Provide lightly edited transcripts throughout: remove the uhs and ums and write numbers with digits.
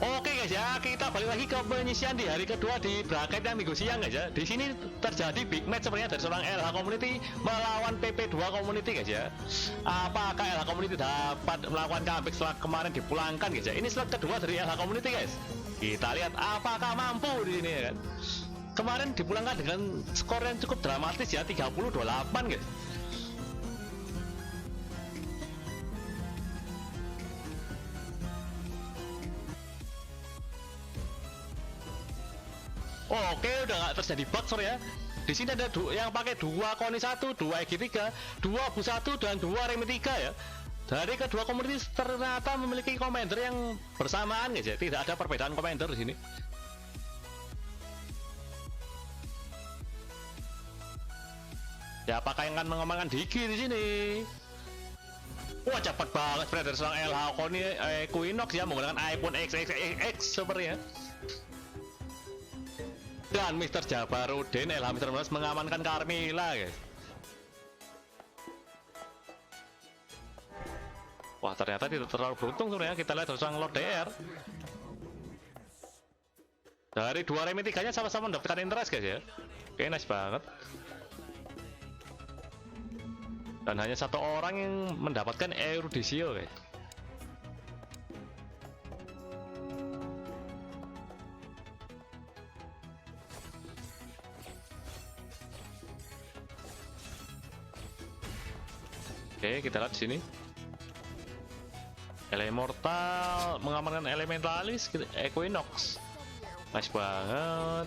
Oke guys ya, kita balik lagi ke penyisian di hari kedua di bracketnya minggu siang guys ya. Di sini terjadi big match sebenarnya dari seorang LH Community melawan PP2 Community guys ya. Apakah LH Community dapat melakukan comeback setelah kemarin dipulangkan guys ya? Ini slot kedua dari LH Community guys. Kita lihat apakah mampu di sini ya kan. Kemarin dipulangkan dengan skor yang cukup dramatis ya, 30-28 guys. Oke, udah nggak terjadi bug sorry ya. Di sini ada yang pakai 2 koni 1, 2 EG3, 2 bus 1 dan 2 remi 3 ya. Dari kedua komunitas ternyata memiliki commander yang bersamaan guys ya. Tidak ada perbedaan commander di sini. Ya, apakah yang akan mengembangkan Digi di sini? Wah, cepat banget dari seorang LH Koni Equinox ya menggunakan iPhone XXX sepertinya. Dan Mr. Jabarudin LH Mr. mengamankan Carmilla guys. Wah, ternyata tidak terlalu beruntung sebenarnya. Kita lihat seorang Lord DR. Dari 2 remi 3 nya sama-sama mendapatkan interest guys ya. Oke, nice banget. Dan hanya satu orang yang mendapatkan Erudisio guys. Oke, kita lihat di sini. Elemental mengamankan Elementalis Equinox. Nice banget.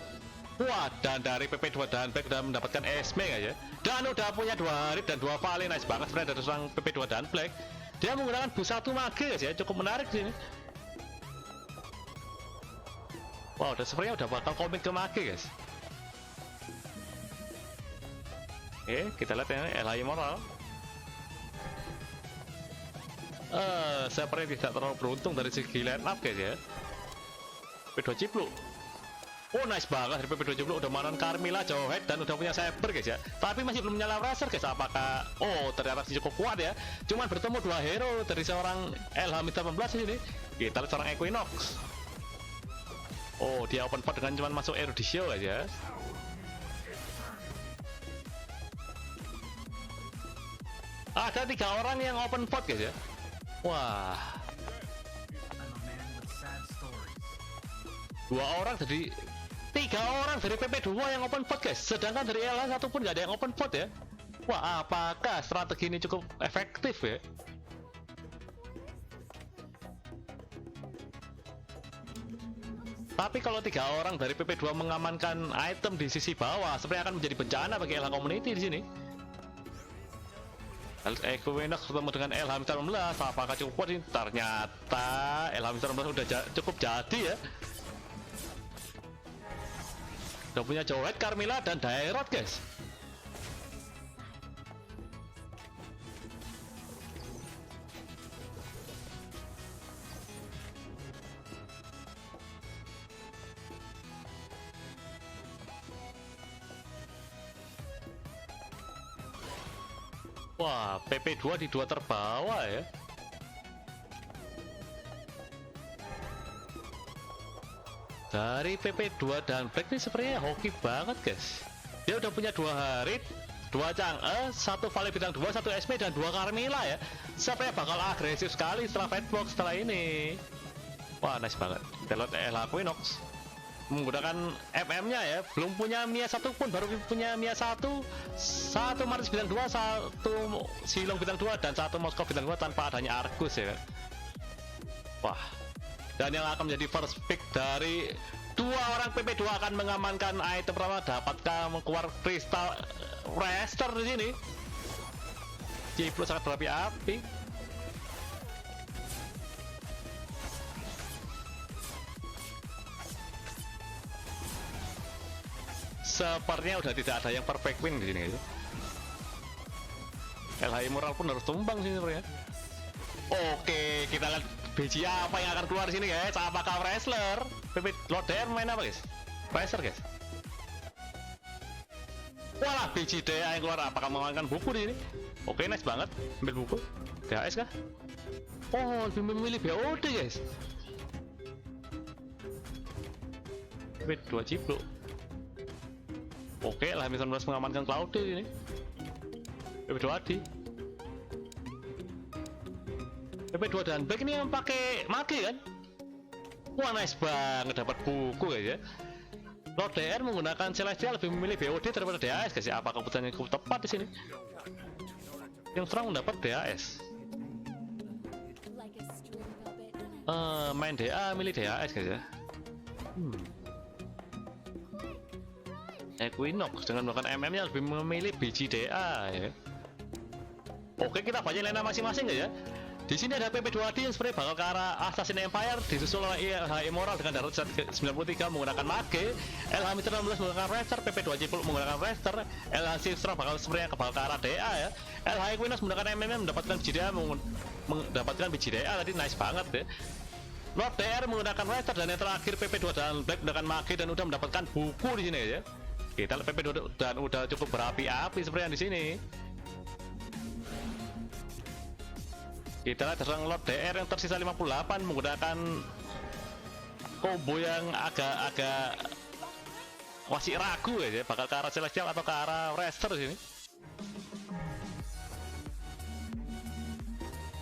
Wah, dan dari PP2 dan Black udah mendapatkan Esme guys ya. Dan udah punya 2 Harip dan 2 Vale. Nice banget sebenarnya dari seorang PP2 dan Black. Dia menggunakan bus 1 mage guys ya, cukup menarik sini. Wow, udah sebenarnya udah bakal komit ke mage guys. Oke, kita lihat ya LHI Moral. Sepertinya tidak terlalu beruntung dari segi line up guys ya. PP2 Cipluk. Oh, nice banget dari PP2 Cipluk udah melawan Carmilla, Jawhead dan udah punya Saber guys ya. Tapi masih belum nyala Razer guys. Apakah ternyata cukup kuat ya. Cuman bertemu 2 hero dari seorang LH Mr. 18 ini. Kita lihat seorang Equinox. Oh, dia open pot dengan cuman masuk Erudisio guys ya. Ada 3 orang yang open pot guys ya. Wah, 2 orang jadi 3 orang dari PP2 yang open pot guys. Sedangkan dari LH satu pun nggak ada yang open pot ya. Wah, apakah strategi ini cukup efektif ya? Tapi kalau 3 orang dari PP2 mengamankan item di sisi bawah, sebenarnya akan menjadi bencana bagi LH Community di sini. Equinox bertemu dengan LH Mr. 16, apakah cukup kuat ini? Ternyata LH Mr. 16 udah cukup jadi ya. Udah punya Jawhead, Carmilla dan Daerot guys. Wah, PP2 di 2 terbawah ya. Dari PP2 dan Black ini sepertinya hoki banget guys. Dia udah punya 2 Harip, 2 Chang'e, 1 Vale bintang 2, 1 Esme dan 2 Carmilla ya. Sepertinya bakal agresif sekali setelah Fatbox setelah ini. Wah, nice banget. Kita lihat LH Equinox menggunakan MM-nya ya, belum punya Mia 1 pun, baru punya Mia 1 Maris bintang 2, 1 Silong bintang 2 dan 1 Moskow bintang 2 tanpa adanya Argus ya. Wah, dan yang akan menjadi first pick dari 2 orang PP2 akan mengamankan item pertama, dapatkah keluar kristal Raster di sini. Cipluk sangat berapi-api. Sepertinya udah tidak ada yang perfect win di sini gitu. LHI Moral pun harus tumbang sini sebenarnya. Oke, kita lihat biji apa yang akan keluar di sini guys. Apakah Wrestler? PP Lord DR main apa guys? Wrestler guys. Walah, biji DA yang keluar. Apakah mengamankan buku di sini? Oke, nice banget. Ambil buku. DHS kah? Oh, lebih memilih BOD guys. PP2 cipluk. Oke, LH 19 mengamankan Cloudy ini. PP2 Adi. PP2 dan Black ini yang pakai mage kan? Wah, nice banget dapat buku guys ya. Lord DR menggunakan Celestial lebih memilih BOD daripada DAS guys ya. Apa keputusannya cukup tepat di sini? Yang terang mendapat DAS. Main DA milih DAS guys ya. Equinox dengan menggunakan MM-nya lebih memilih biji DA ya. Oke, kita baca lena masing-masing guys ya. Di sini ada PP2D yang sebenarnya bakal ke arah Assassin Empire, disusul oleh LH Immortal dengan darat 93 menggunakan mage, LH Mitra 16 menggunakan Raster, PP2 Cipluk menggunakan Raster, LH Sifra bakal sebenarnya bakal ke arah DA ya. LH Equinox menggunakan MM mendapatkan biji DA, mendapatkan biji DA tadi nice banget ya. Lord DR menggunakan Raster dan yang terakhir PP2 dan Black menggunakan mage dan udah mendapatkan buku di sini ya. Kita lihat PP2 dan udah cukup berapi-api sebenarnya di sini. Kita lihat serang Lord DR yang tersisa 58 menggunakan combo yang agak masih ragu ya, bakal ke arah Celestial atau ke arah Raster di sini.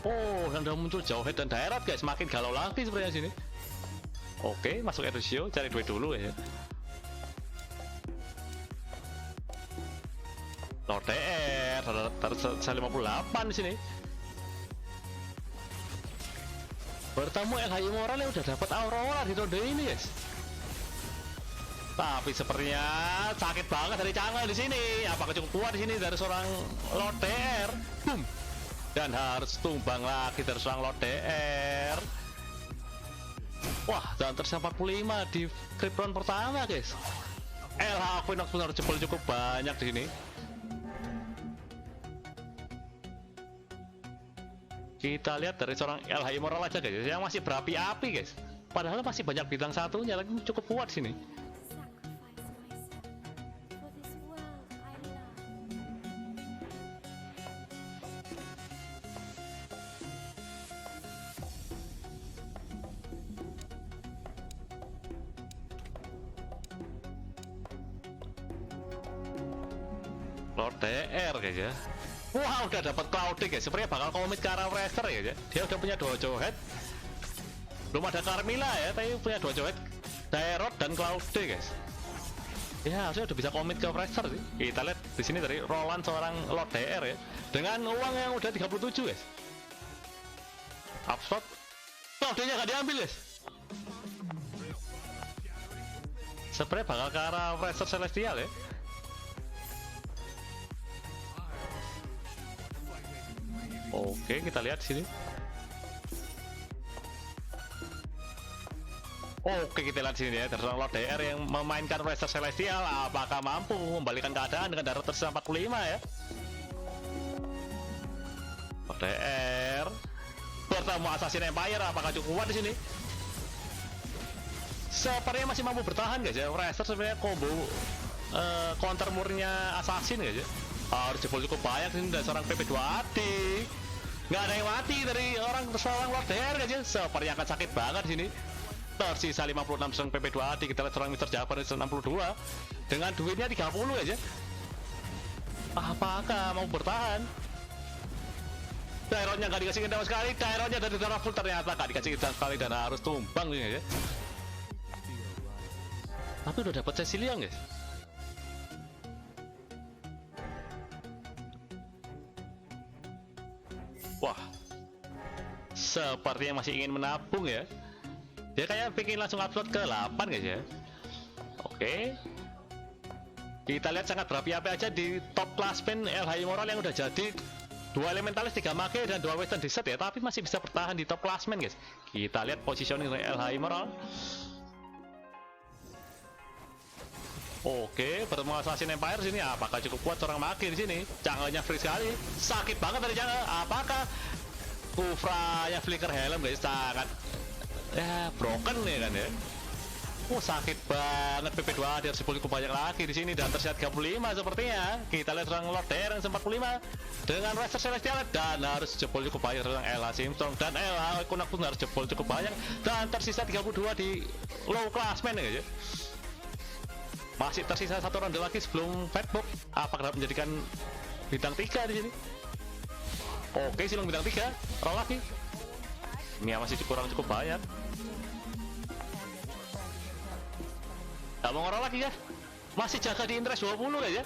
Oh, dan udah muncul jauh head dan daerah guys, makin galau lagi sebenarnya sini. Oke, masuk Erusio, cari duit dulu ya. Lord DR tersisa 58 di sini. Bertemu LH Immortal yang udah dapat Aurora di ronde ini guys. Tapi sepertinya sakit banget dari Chang'e di sini. Apakah cukup kuat di sini dari seorang Lord DR? Dan harus tumbang lagi dari seorang Lord DR. Wah, dan tersisa 45 di creep round pertama guys. LH Equinox benar jebol cukup banyak di sini. Kita lihat dari seorang LH Immortal aja guys, yang masih berapi-api guys. Padahal masih banyak bintang satunya lagi, cukup kuat sini. Lord DR guys ya. Wah, udah dapat Cloudy guys. Sepertinya bakal komit ke arah Raster ya. Dia udah punya Dojo Head. Belum ada Carmilla ya, tapi punya Dojo Head, Daerot dan Cloudy guys. Ya, harusnya udah bisa komit ke Raster sih. Kita lihat di sini dari Roland seorang Lord DR ya. Dengan uang yang udah 37 guys. Upslot. Cloudy-nya nggak diambil guys. Sepertinya bakal ke arah Raster Celestial ya. Oke, kita lihat sini. Oke, kita lihat sini ya, terserah Lord DR yang memainkan Raster Celestial. Apakah mampu membalikan keadaan dengan darat tersisa 45 ya? Lord DR bertemu Assassin Empire, apakah cukup kuat di sini? Sepertinya masih mampu bertahan guys ya. Raster sebenarnya combo counter murnya Assassin guys ya. Harus jebol cukup banyak sini dari seorang PP2 Adi. Nggak ada yang mati dari seorang Lord DR guys ya. Sepertinya akan sakit banget di sini. Tersisa 56 serang PP2 Adi. Kita lihat seorang Mr. Japan di 62 dengan duitnya 30 aja. Apakah mau bertahan? Daerotnya nggak dikasih sama sekali. Daerotnya dari darah full ternyata nggak dikasih sama sekali dan harus tumbang ini ya. Tapi udah dapat Cecilion guys. Wah, sepertinya masih ingin menabung ya. Dia kayak pengen langsung upload ke 8 guys ya. Oke. Kita lihat sangat berapi-api aja di top classman LH Immortal yang udah jadi 2 elementalis, 3 mage dan 2 western reset ya. Tapi masih bisa bertahan di top classman guys. Kita lihat positioning dari LH Immortal. Oke, bertemu Assassin Empire sini. Apakah cukup kuat seorang mage di sini? Chang'e-nya free sekali. Sakit banget dari Chang'e. Apakah Kufra-nya flicker helm guys? Sangat broken nih kan ya. Sakit banget. PP2 dia harus cukup banyak lagi di sini dan tersisa 35 sepertinya. Kita lihat seorang Lord DR yang 45 dengan Raster Celestial dan harus jebol cukup banyak seorang LH Simpson dan LH Equinox pun harus jebol cukup banyak dan tersisa 32 di low classman ya guys. Masih tersisa satu ronde lagi sebelum Fatbox. Apakah dapat menjadikan bintang 3 di sini? Oke, Silong bintang 3. Roll lagi. Mia masih kurang cukup banyak. Gak mau ngerol lagi ya? Masih jaga di interest 20 ya?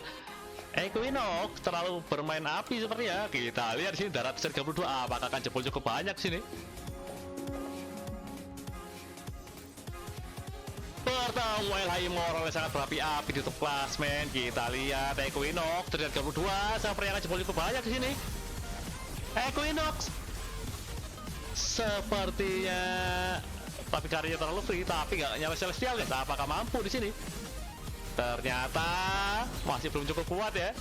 Equinox terlalu bermain api seperti ya. Kita lihat di sini darat 32. Apakah akan jebol cukup banyak di sini? Pertama LHI Moral yang sangat berapi-api di top klasmen. Kita lihat Equinox 32 sampai yang jebol cukup banyak di sini. Equinox sepertinya tapi karyanya terlalu free, tapi nggak nyala Celestial guys. Apakah mampu di sini? Ternyata masih belum cukup kuat ya.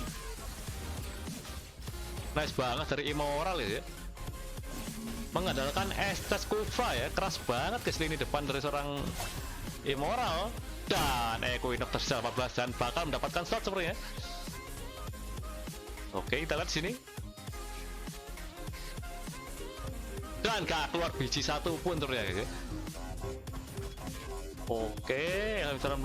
Nice banget dari Immoral ya. Mengandalkan Estes Kufa ya, keras banget guys lini depan dari seorang Immoral. Dan Equinox tersisa 14 dan bakal mendapatkan slot sepertinya. Oke, kita lihat sini. Dan gak keluar biji satu pun ternyata guys ya. Oke, LHM 19.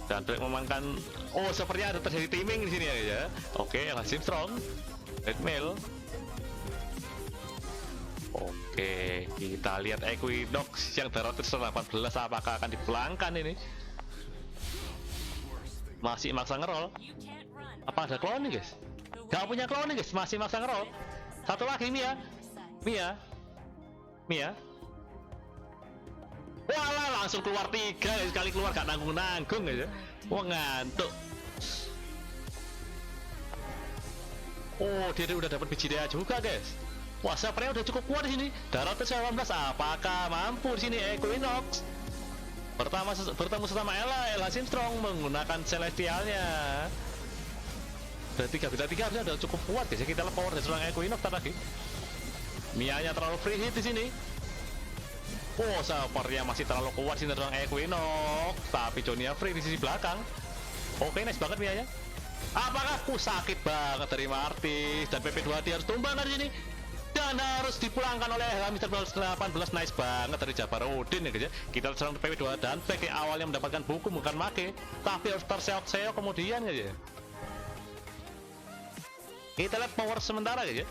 Dan Drake memainkan, oh sepertinya ada terjadi teaming di sini ya guys ya. Oke, LHM Strong, Redmail. Oke, kita lihat Equinox yang darah 18 apakah akan dipulangkan ini? Masih maksa ngerol. Apa ada cloning guys? Gak punya cloning guys, masih maksa ngerol. Satu lagi Mia. Walah, langsung keluar 3 guys. Sekali keluar gak nanggung-nanggung guys ya. Wah, ngantuk. Oh, dia udah dapat biji dia juga guys. Wah, Saprenya udah cukup kuat di sini. Darah 18. Apakah mampu di sini Equinox? Bertemu sesama LHM Strong menggunakan Celestialnya. Dari 3 harusnya udah cukup kuat guys ya. Kita lihat power dari seorang Equinox lagi. Mianya terlalu free hit di sini. Oh, sepertinya masih terlalu kuat sih dari seorang Equinox. Tapi Jonia free di sisi belakang. Oke, nice banget Mianya. Apakah sakit banget dari Martis dan PP2 dia harus tumbang dari sini. Dan harus dipulangkan oleh Mr. 18. Nice banget dari Jabarudin ya guys ya. Kita serang PP2 dan PK awalnya mendapatkan buku bukan make, tapi harus terseok-seok kemudian ya. Kita lihat power sementara guys ya.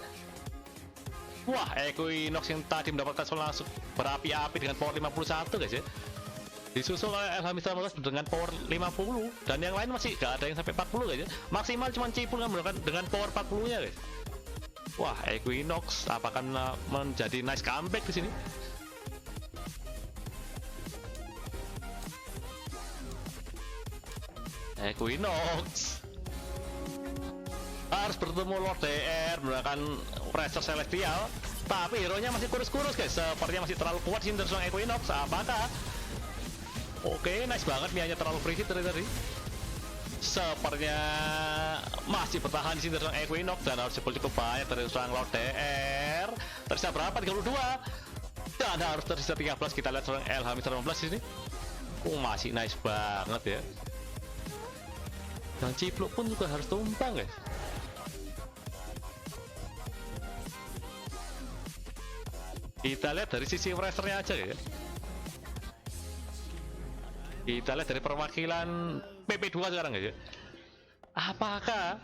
Wah, Equinox yang tadi mendapatkan langsung berapi-api dengan power 51 guys ya. Disusul oleh LHM 19 dengan power 50 dan yang lain masih gak ada yang sampai 40 guys ya. Maksimal cuma Cipul yang menggunakan dengan power 40 nya guys. Wah, Equinox apakah menjadi nice comeback di sini? Equinox harus bertemu Lord DR menggunakan Pressure Celestial, tapi hero nya masih kurus-kurus guys. Sepertinya masih terlalu kuat sih dari seorang Equinox. Apakah? Oke, nice banget Mianya terlalu free hit dari tadi. Sepertinya masih bertahan di sini dari seorang Equinox dan harus cukup banyak dari seorang Lord DR. Tersisa berapa? 32 dan harus tersisa 13. Kita lihat seorang LHM 19 di sini. Masih nice banget ya. Dan Cipluk pun juga harus tumbang guys. Kita lihat dari sisi racernya aja ya. Kita lihat dari perwakilan PP2 sekarang guys ya. Apakah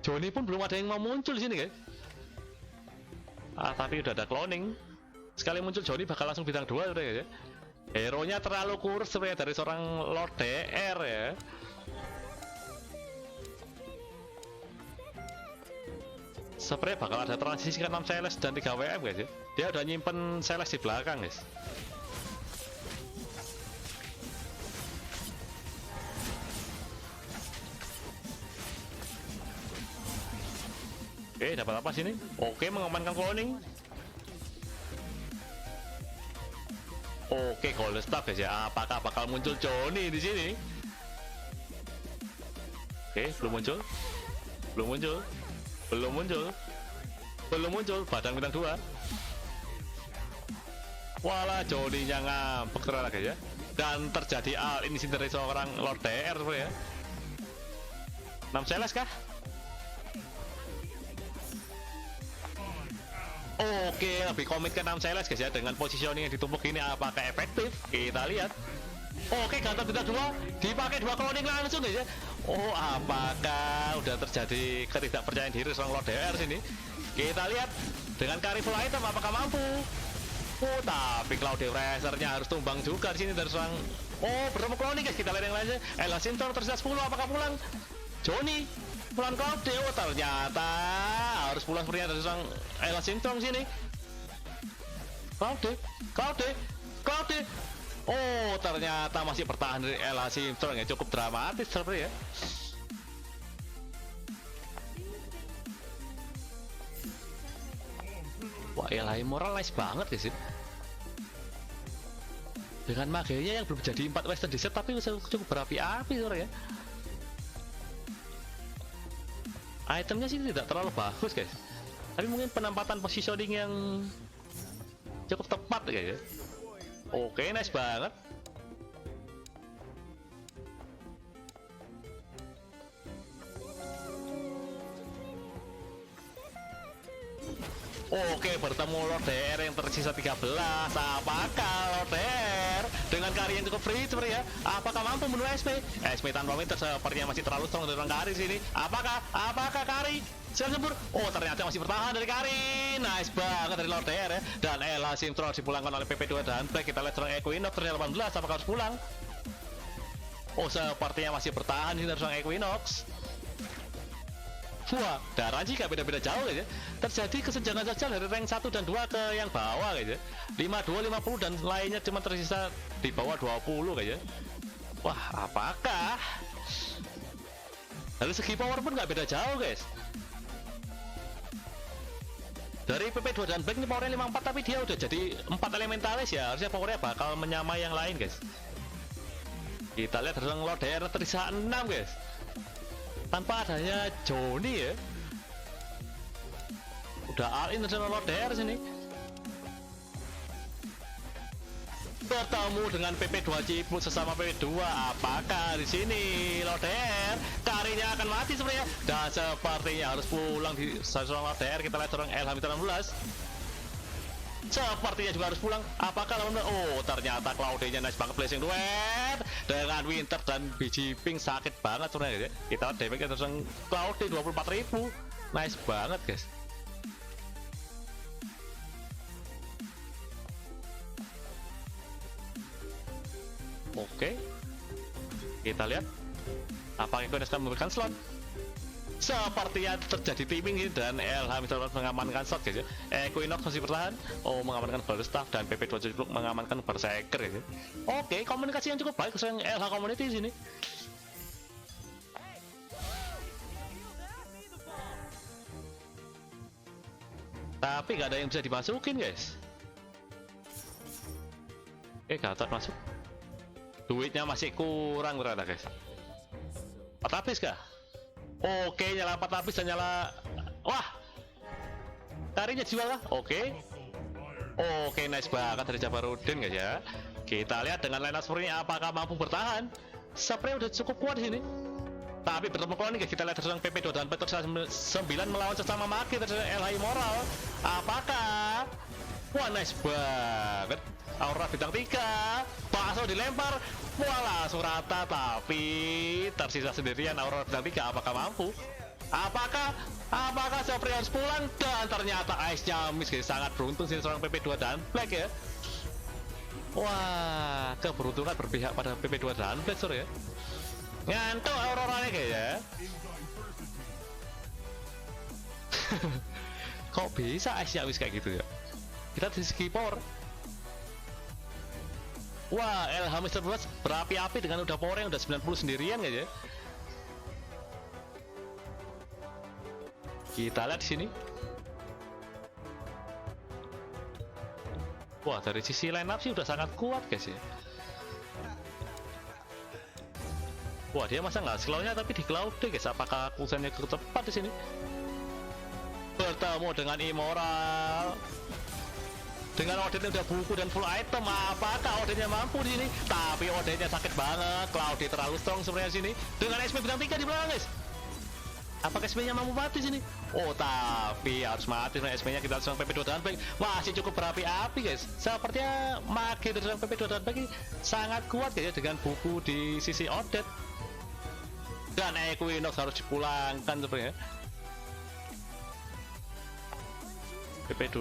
Johnny pun belum ada yang mau muncul di sini guys? Tapi udah ada cloning. Sekali muncul Johnny bakal langsung bintang 2 udah guys ya. Hero nya terlalu kurus sebenarnya dari seorang Lord DR ya. Sepertinya bakal ada transisi ke 6 Celes dan 3 WM guys ya. Dia udah nyimpen Celes di belakang guys. Oke, dapat apa sini? Oke, mengamankan cloning. Oke, golden staff guys ya. Apakah bakal muncul Johnny di sini? Oke, belum muncul. Belum muncul. Badang bintang 2. Walah, Johnny-nya ngambek ternyata guys ya. Dan terjadi ini sih dari seorang Lord DR ya. 6 Celes kah? Oke, lebih komit ke 6 Celes guys ya. Dengan positioning yang ditumpuk ini apakah efektif? Kita lihat. Oke, Gatot bintang 2 dipakai 2 cloning langsung guys ya. Oh, apakah udah terjadi ketidakpercayaan diri seorang Lord DR sini? Kita lihat dengan carry full item apakah mampu. Oh, tapi Cloud Racer-nya harus tumbang juga di sini dari seorang. Oh, bertemu cloning guys. Kita lihat yang lainnya. Ella Sintor tersisa 10, apakah pulang? Johnny pulang Cloud. Oh, ternyata harus pulang sepertinya dari seorang Ella Sintor sini. Cloud. Oh, ternyata masih bertahan dari Ella Simpson ya, cukup dramatis seperti ya. Wah, Ella Immoral nice banget guys ya. Dengan magenya yang belum jadi 4 Western Desert tapi cukup berapi-api sebenarnya. Itemnya sih tidak terlalu bagus guys. Tapi mungkin penempatan positioning yang cukup tepat guys ya. Oke, nice banget. Oke, bertemu Lord DR yang tersisa 13. Apakah Lord DR dengan carry yang cukup free seperti ya? Apakah mampu membunuh SP? SP tanpa winter sepertinya masih terlalu strong dari carry sini. Apakah carry? Sempur. Oh, ternyata masih bertahan dari Kari. Nice banget dari Lord DR ya. Dan Ella Simpson dipulangkan oleh PP2 dan Black. Kita lihat seorang Equinox ternyata 18. Apakah harus pulang? Oh, sepertinya masih bertahan di seorang Equinox. Wah, darah jika beda-beda jauh ya. Terjadi kesenjangan saja dari rank 1 dan 2 ke yang bawah guys ya. 52, 50 dan lainnya cuma tersisa di bawah 20 guys ya. Wah, apakah dari segi power pun nggak beda jauh guys. Dari PP2 dan Black ini powernya 54 tapi dia udah jadi 4 elementalis ya. Harusnya powernya bakal menyamai yang lain guys. Kita lihat dari Lord DR tersisa 6 guys. Tanpa adanya Johnny ya. Udah all in dari Lord DR sini. Bertemu dengan PP2 Ciput sesama PP2. Apakah di sini Lord DR karinya akan mati sebenarnya? Dan sepertinya harus pulang di seorang Lord DR. Kita lihat seorang Elhamita 16. Sepertinya juga harus pulang. Apakah lawan? Oh, ternyata Cloudy-nya nice banget blessing duet dengan Winter dan biji pink sakit banget sebenarnya. Kita lihat damage-nya terus Cloudy 24.000. Nice banget guys. Oke, kita lihat apakah Equinox akan memberikan slot. Sepertinya terjadi teaming ini dan LH misalnya mengamankan slot guys ya. Equinox masih bertahan. Oh, mengamankan Ballstaff dan PP2 juga mengamankan Berserker ya. Oke, komunikasi yang cukup baik dengan LH community di sini. Tapi gak ada yang bisa dimasukin guys. Oke, Gatot masuk. Duitnya masih kurang ternyata guys. 4 lapis kah? Oke, nyala 4 lapis dan nyala. Wah, tarinya dijual lah. Oke, nice banget dari Jabarudin guys ya. Kita lihat dengan line up seperti ini apakah mampu bertahan. Sepertinya udah cukup kuat di sini. Tapi bertemu cloning guys, kita lihat terus PP2 dan Peter 9 melawan sesama maki terus LH Moral. Apakah? Wah, nice banget. Aura bintang 3, bakso dilempar, walah surata tapi tersisa sendirian Aura bintang 3. Apakah mampu? Apakah Sopri harus pulang? Dan ternyata Ice-nya miss guys. Sangat beruntung sih seorang PP2 dan Black ya. Wah, keberuntungan berpihak pada PP2 dan Black sorry ya. Ngantuk Aurora-nya guys ya. Kok bisa Ice-nya miss kayak gitu ya? Kita di segi power. Wah, LH Mr. Bros berapi-api dengan udah power yang udah 90 sendirian guys ya. Kita lihat di sini. Wah, dari sisi line up sih udah sangat kuat guys ya. Wah, dia masa nggak slow-nya tapi di cloud guys. Apakah kusennya tepat di sini? Bertemu dengan Immoral. Dengan Odin udah buku dan full item, apakah Odinnya mampu di sini? Tapi Odinnya sakit banget. Cloudy terlalu strong sebenarnya sini. Dengan SP bintang 3 di belakang guys. Apakah SP-nya mampu mati sini? Oh, tapi harus mati. Nah, SP-nya kita langsung PP2 dan baik. Masih cukup berapi-api, guys. Sepertinya mage dari PP2 dan baik sangat kuat ya dengan buku di sisi Odet. Dan Equinox harus dipulangkan sebenarnya. PP2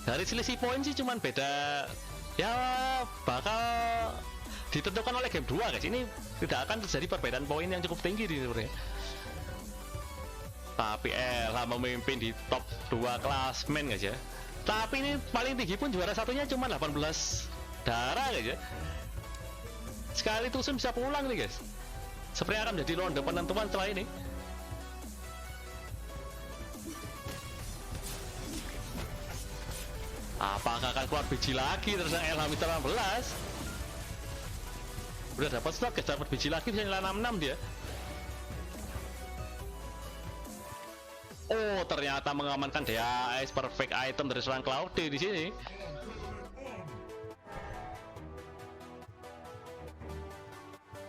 dari selisih poin sih cuman beda. Ya bakal ditentukan oleh game 2 guys. Ini tidak akan terjadi perbedaan poin yang cukup tinggi di sebenarnya. Tapi LH memimpin di top 2 klasmen guys ya. Tapi ini paling tinggi pun juara satunya cuma 18 darah guys ya. Sekali tusun bisa pulang nih guys. Sepertinya akan menjadi ronde penentuan setelah ini. Apakah akan keluar biji lagi terus LH Mitra 16? Udah dapat slot guys, dapat biji lagi bisa nilai 66 dia. Oh, ternyata mengamankan DAS perfect item dari seorang Cloudy di sini.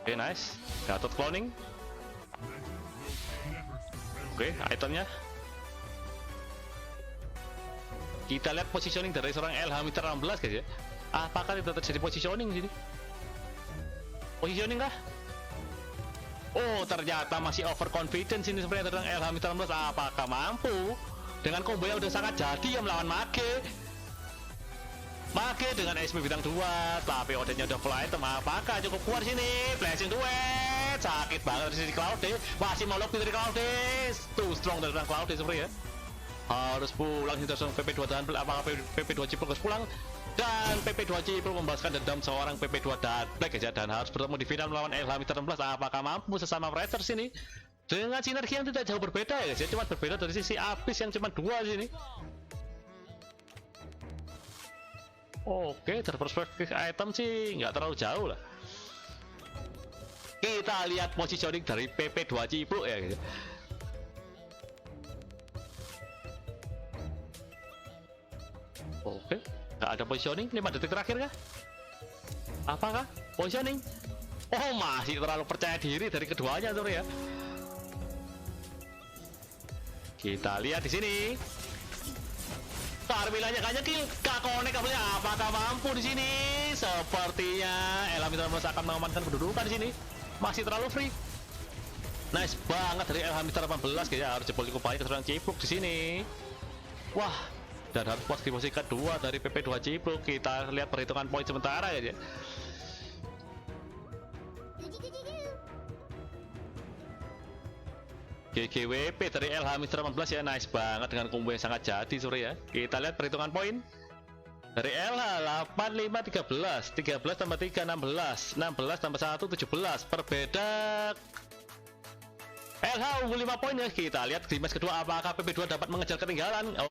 Oke, nice. Gatot cloning. Oke, itemnya. Kita lihat positioning dari seorang LH Mitra 16 guys ya. Apakah tidak terjadi positioning di sini? Positioning kah? Oh, ternyata masih overconfidence ini sebenarnya tentang LH Mitra 16. Apakah mampu dengan combo yang udah sangat jadi yang melawan Mage? Mage dengan SP bintang 2, tapi Odetnya udah full item. Apakah cukup kuat sini? Blessing duet, sakit banget dari sisi Cloudy. Masih mau lobby dari Cloudy. Too strong dari Cloudy sebenarnya. Harus pulang sih terus PP2 dan apakah PP2 Cipluk harus pulang? Dan PP2 Cipluk membalaskan dendam seorang PP2 dan Black aja dan harus bertemu di final melawan LH Mitra 16. Apakah mampu sesama Fighters ini dengan sinergi yang tidak jauh berbeda ya guys ya, cuma berbeda dari sisi abis yang cuma 2 sini. Oke, dari perspektif item sih nggak terlalu jauh lah. Kita lihat positioning dari PP2 Cipluk ya guys. Oke, nggak ada positioning. 5 detik terakhir kah? Apakah positioning? Oh, masih terlalu percaya diri dari keduanya tuh ya. Kita lihat di sini. Carmillanya kayaknya kill, gak connect kabelnya. Apakah mampu di sini? Sepertinya LH Mitra 16 akan mengamankan kedudukan di sini. Masih terlalu free. Nice banget dari LH Mitra 18 kayaknya harus jebol cukup baik keserangan Cipluk di sini. Wah, dan harus puas di posisi kedua dari PP2 Cipluk. Kita lihat perhitungan poin sementara ya. GGWP dari LH Mitra 18 ya, nice banget dengan combo yang sangat jadi sore ya. Kita lihat perhitungan poin dari LH 85 13, 13 tambah 3 16, 16 tambah 1 17. Berbeda LH unggul 5 poin ya. Kita lihat di match kedua apakah PP2 dapat mengejar ketinggalan.